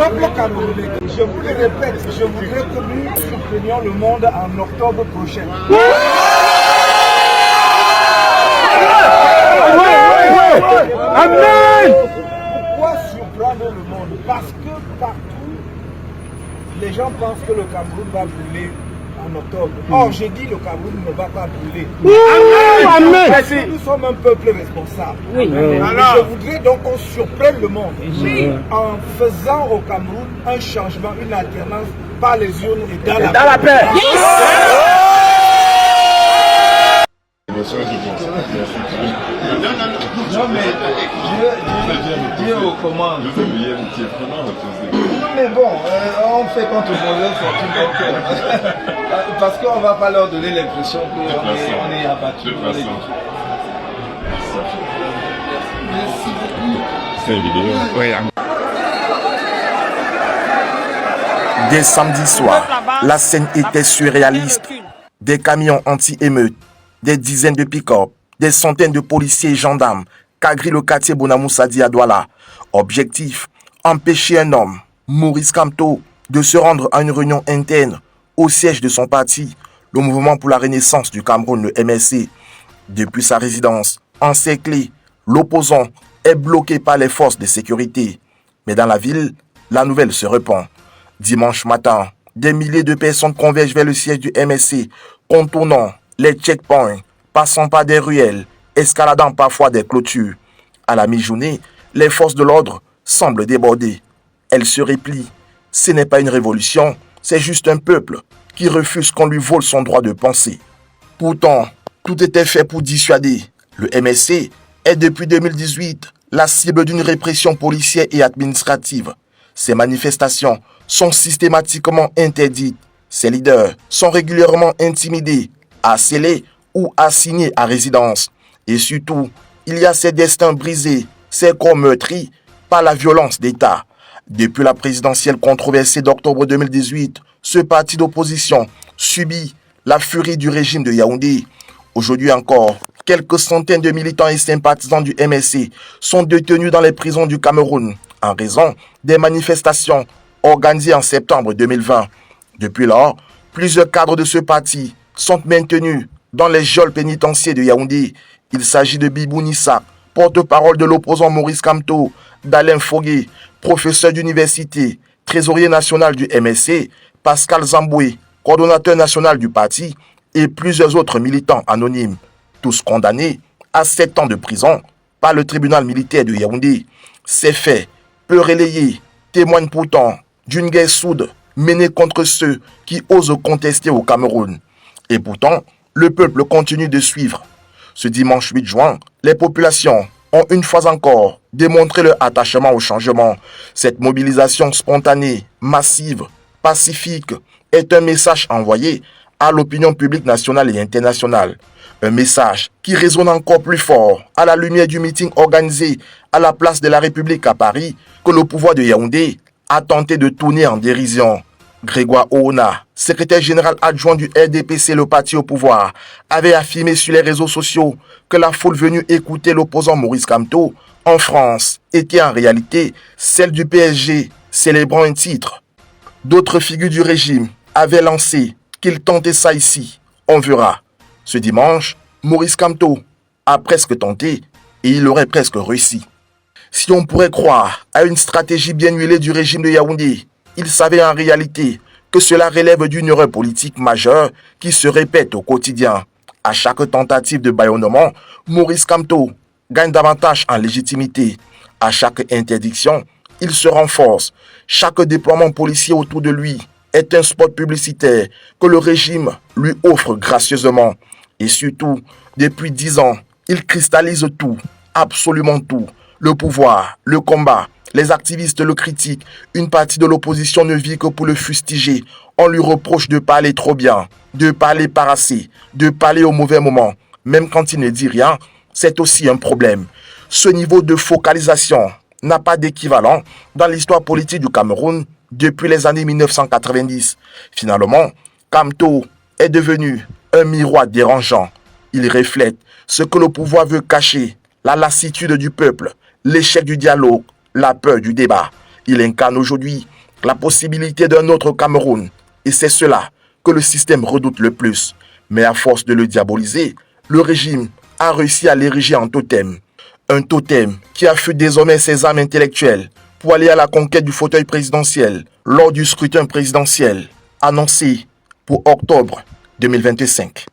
peuple camerounais, je vous le répète, je voudrais que nous soutenions le monde en octobre prochain. Amen. Pourquoi surprendre le monde? Parce que partout, les gens pensent que le Cameroun va brûler en octobre. Or, j'ai dit le Cameroun ne va pas brûler. Amen. Parce que nous sommes un peuple responsable. Oui. Je voudrais donc qu'on surprenne le monde en faisant au Cameroun un changement, une alternance par les urnes et dans la paix. Non mais Dieu aux commandes. Mais bon, on fait contre bonheur fortune donc parce qu'on ne va pas leur donner l'impression qu'on est abattu. Merci beaucoup. C'est une vidéo. Oui. Dès samedi soir, la scène était surréaliste. Des camions anti-émeutes, des dizaines de pick-up, des centaines de policiers et gendarmes quadrillent le quartier Bonamoussadi à Douala. Objectif, empêcher un homme, Maurice Kamto, de se rendre à une réunion interne au siège de son parti, le Mouvement pour la Renaissance du Cameroun, le MSC. Depuis sa résidence, encerclé, l'opposant est bloqué par les forces de sécurité. Mais dans la ville, la nouvelle se répand. Dimanche matin, des milliers de personnes convergent vers le siège du MSC, contournant les checkpoints, passant par des ruelles, escaladant parfois des clôtures. À la mi-journée, les forces de l'ordre semblent déborder. Elles se replient. Ce n'est pas une révolution, c'est juste un peuple qui refuse qu'on lui vole son droit de penser. Pourtant, tout était fait pour dissuader. Le MSC est depuis 2018 la cible d'une répression policière et administrative. Ces manifestations sont systématiquement interdites. Ses leaders sont régulièrement intimidés, harcelés ou assignés à résidence. Et surtout, il y a ces destins brisés, ces corps meurtris par la violence d'État. Depuis la présidentielle controversée d'octobre 2018, ce parti d'opposition subit la furie du régime de Yaoundé. Aujourd'hui encore, quelques centaines de militants et sympathisants du MSC sont détenus dans les prisons du Cameroun en raison des manifestations organisées en septembre 2020. Depuis lors, plusieurs cadres de ce parti sont maintenus dans les geôles pénitentiaires de Yaoundé. Il s'agit de Bibou Nissa, porte-parole de l'opposant Maurice Kamto, d'Alain Fogué, professeur d'université, trésorier national du MSC, Pascal Zamboué, coordonnateur national du parti, et plusieurs autres militants anonymes, tous condamnés à 7 ans de prison par le tribunal militaire de Yaoundé. Ces faits, peu relayés, témoignent pourtant d'une guerre sourde menée contre ceux qui osent contester au Cameroun. Et pourtant, le peuple continue de suivre. Ce dimanche 8 juin, les populations ont une fois encore démontré leur attachement au changement. Cette mobilisation spontanée, massive, pacifique, est un message envoyé à l'opinion publique nationale et internationale. Un message qui résonne encore plus fort à la lumière du meeting organisé à la place de la République à Paris que le pouvoir de Yaoundé a tenté de tourner en dérision. Grégoire Oona, secrétaire général adjoint du RDPC, le parti au pouvoir, avait affirmé sur les réseaux sociaux que la foule venue écouter l'opposant Maurice Kamto en France était en réalité celle du PSG célébrant un titre. D'autres figures du régime avaient lancé qu'il tentait ça ici, on verra. Ce dimanche, Maurice Kamto a presque tenté et il aurait presque réussi. Si on pourrait croire à une stratégie bien huilée du régime de Yaoundé, il savait en réalité que cela relève d'une erreur politique majeure qui se répète au quotidien. À chaque tentative de bâillonnement, Maurice Kamto gagne davantage en légitimité. À chaque interdiction, il se renforce. Chaque déploiement policier autour de lui est un spot publicitaire que le régime lui offre gracieusement. Et surtout, depuis 10 ans, il cristallise tout, absolument tout. Le pouvoir, le combat, les activistes le critiquent. Une partie de l'opposition ne vit que pour le fustiger. On lui reproche de parler trop bien, de parler par assez, de parler au mauvais moment. Même quand il ne dit rien, c'est aussi un problème. Ce niveau de focalisation n'a pas d'équivalent dans l'histoire politique du Cameroun depuis les années 1990. Finalement, Kamto est devenu un miroir dérangeant. Il reflète ce que le pouvoir veut cacher, la lassitude du peuple, l'échec du dialogue, la peur du débat. Il incarne aujourd'hui la possibilité d'un autre Cameroun. Et c'est cela que le système redoute le plus. Mais à force de le diaboliser, le régime a réussi à l'ériger en totem. Un totem qui affûte désormais ses âmes intellectuelles pour aller à la conquête du fauteuil présidentiel lors du scrutin présidentiel annoncé pour octobre 2025.